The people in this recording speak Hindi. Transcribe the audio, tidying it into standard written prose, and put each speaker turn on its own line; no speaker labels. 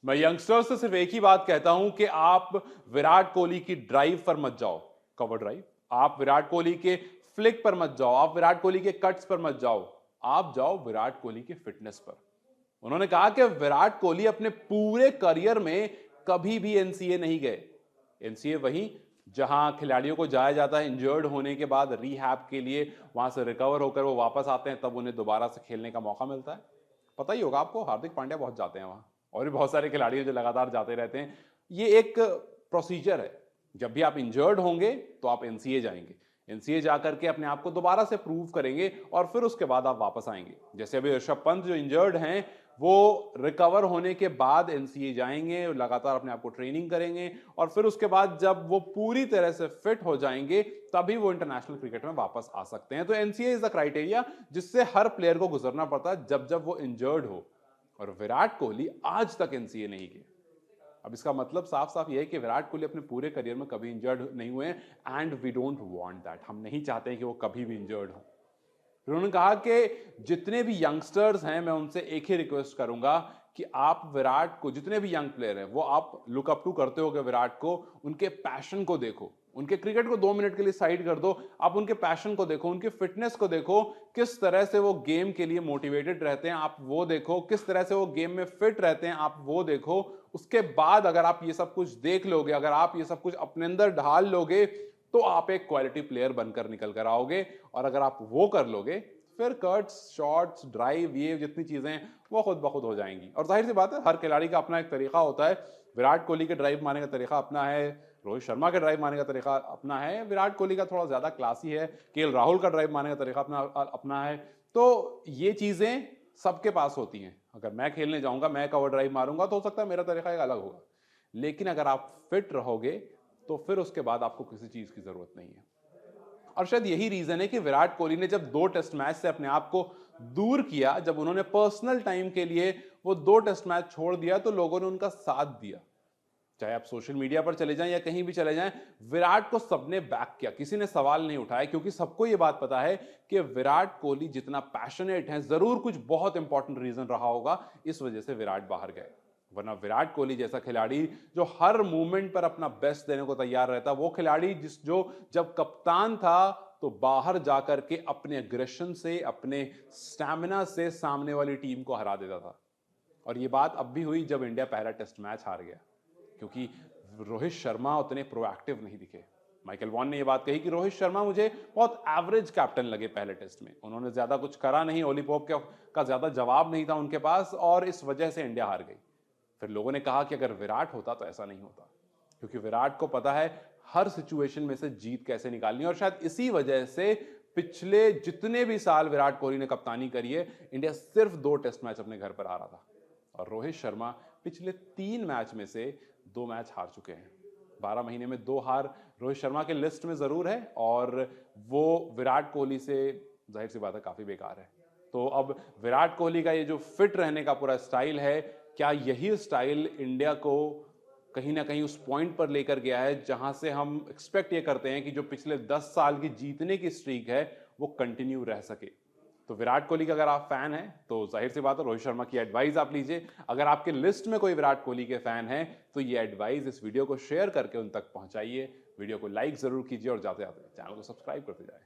मैं यंगस्टर्स से सिर्फ एक ही बात कहता हूं कि आप विराट कोहली की ड्राइव पर मत जाओ, कवर ड्राइव। आप विराट कोहली के फ्लिक पर मत जाओ, आप विराट कोहली के कट्स पर मत जाओ, आप जाओ विराट कोहली के फिटनेस पर। उन्होंने कहा कि विराट कोहली अपने पूरे करियर में कभी भी एनसीए नहीं गए। एनसीए वहीं जहां खिलाड़ियों को जाया जाता है इंजर्ड होने के बाद रिहैब के लिए, वहां से रिकवर होकर वो वापस आते हैं, तब उन्हें दोबारा से खेलने का मौका मिलता है। पता ही होगा आपको, हार्दिक पांड्या बहुत जाते हैं वहां, और भी बहुत सारे खिलाड़ी हैं जो लगातार जाते रहते हैं। ये एक प्रोसीजर है। जब भी आप इंजर्ड होंगे तो आप एनसीए जाएंगे, एनसीए जाकर के अपने आप को दोबारा से प्रूव करेंगे और फिर उसके बाद आप वापस आएंगे। जैसे अभी ऋषभ पंत जो इंजर्ड हैं, वो रिकवर होने के बाद एनसीए जाएंगे, लगातार अपने आप को ट्रेनिंग करेंगे और फिर उसके बाद जब वो पूरी तरह से फिट हो जाएंगे तभी वो इंटरनेशनल क्रिकेट में वापस आ सकते हैं। तो एनसीए इज द क्राइटेरिया जिससे हर प्लेयर को गुजरना पड़ता है जब जब वो इंजर्ड हो, और विराट कोहली आज तक एनसीए नहीं गए। अब इसका मतलब साफ साफ यह है कि विराट कोहली अपने पूरे करियर में कभी इंजर्ड नहीं हुए and we don't want that. हम नहीं चाहते हैं कि वो कभी भी इंजर्ड हो। फिर उन्होंने कहा कि जितने भी यंगस्टर्स हैं, मैं उनसे एक ही रिक्वेस्ट करूंगा कि आप विराट को, जितने भी यंग प्लेयर हैं वो आप लुक अप टू करते हो विराट को, उनके पैशन को देखो। उनके क्रिकेट को 2 मिनट के लिए साइड कर दो, आप उनके पैशन को देखो, उनके फिटनेस को देखो, किस तरह से वो गेम के लिए मोटिवेटेड रहते हैं आप वो देखो, किस तरह से वो गेम में फिट रहते हैं आप वो देखो। उसके बाद अगर आप ये सब कुछ देख लोगे, अगर आप ये सब कुछ अपने अंदर ढाल लोगे, तो आप एक क्वालिटी प्लेयर बनकर निकल कर आओगे। और अगर आप वो कर लोगे, फिर कट्स, शॉट्स, ड्राइव, ये जितनी चीजें वो खुद ब खुद हो जाएंगी। और जाहिर सी बात है, हर खिलाड़ी का अपना एक तरीका होता है। विराट कोहली के ड्राइव मारने का तरीका अपना है, रोहित शर्मा के ड्राइव मारने का तरीका अपना है, विराट कोहली का थोड़ा ज्यादा क्लासी है, केएल राहुल का ड्राइव मारने का तरीका अपना है। तो ये चीजें सबके पास होती हैं। अगर मैं खेलने जाऊंगा, मैं कवर ड्राइव मारूंगा, तो हो सकता है मेरा तरीका एक अलग होगा, लेकिन अगर आप फिट रहोगे तो फिर उसके बाद आपको किसी चीज की जरूरत नहीं है। और शायद यही रीजन है कि विराट कोहली ने जब 2 टेस्ट मैच से अपने आप को दूर किया, जब उन्होंने पर्सनल टाइम के लिए वो 2 टेस्ट मैच छोड़ दिया, तो लोगों ने उनका साथ दिया। चाहे आप सोशल मीडिया पर चले जाएं या कहीं भी चले जाएं, विराट को सबने बैक किया, किसी ने सवाल नहीं उठाया, क्योंकि सबको ये बात पता है कि विराट कोहली जितना पैशनेट है, जरूर कुछ बहुत इंपॉर्टेंट रीजन रहा होगा, इस वजह से विराट बाहर गए। वरना विराट कोहली जैसा खिलाड़ी जो हर मूवमेंट पर अपना बेस्ट देने को तैयार रहता, वो खिलाड़ी जो जब कप्तान था तो बाहर जाकर के अपने एग्रेशन से, अपने स्टैमिना से सामने वाली टीम को हरा देता था। और ये बात अब भी हुई जब इंडिया पहला टेस्ट मैच हार गया, क्योंकि रोहित शर्मा उतने प्रोएक्टिव नहीं दिखे। माइकल वॉन ने यह बात कही कि रोहित शर्मा मुझे बहुत एवरेज कैप्टन लगे पहले टेस्ट में, उन्होंने ज्यादा कुछ करा नहीं, ओली पोप का ज्यादा जवाब नहीं था उनके पास, और इस वजह से इंडिया हार गई। फिर लोगों ने कहा कि अगर विराट होता तो ऐसा नहीं होता, क्योंकि विराट को पता है हर सिचुएशन में से जीत कैसे निकालनी। और शायद इसी वजह से पिछले जितने भी साल विराट कोहली ने कप्तानी करी है, इंडिया सिर्फ 2 टेस्ट मैच अपने घर पर आ रहा था, और रोहित शर्मा पिछले 3 मैच में से 2 मैच हार चुके हैं। 12 महीने में 2 हार रोहित शर्मा के लिस्ट में जरूर है, और वो विराट कोहली से जाहिर सी बात है काफी बेकार है। तो अब विराट कोहली का ये जो फिट रहने का पूरा स्टाइल है, क्या यही स्टाइल इंडिया को कहीं ना कहीं उस पॉइंट पर लेकर गया है जहां से हम एक्सपेक्ट ये करते हैं कि जो पिछले 10 साल की जीतने की स्ट्रीक है वो कंटिन्यू रह सके। तो विराट कोहली का अगर आप फैन हैं तो जाहिर सी बात है रोहित शर्मा की एडवाइस आप लीजिए। अगर आपके लिस्ट में कोई विराट कोहली के फैन हैं तो ये एडवाइस, इस वीडियो को शेयर करके उन तक पहुंचाइए, वीडियो को लाइक जरूर कीजिए और जाते जाते चैनल को सब्सक्राइब करते जाए।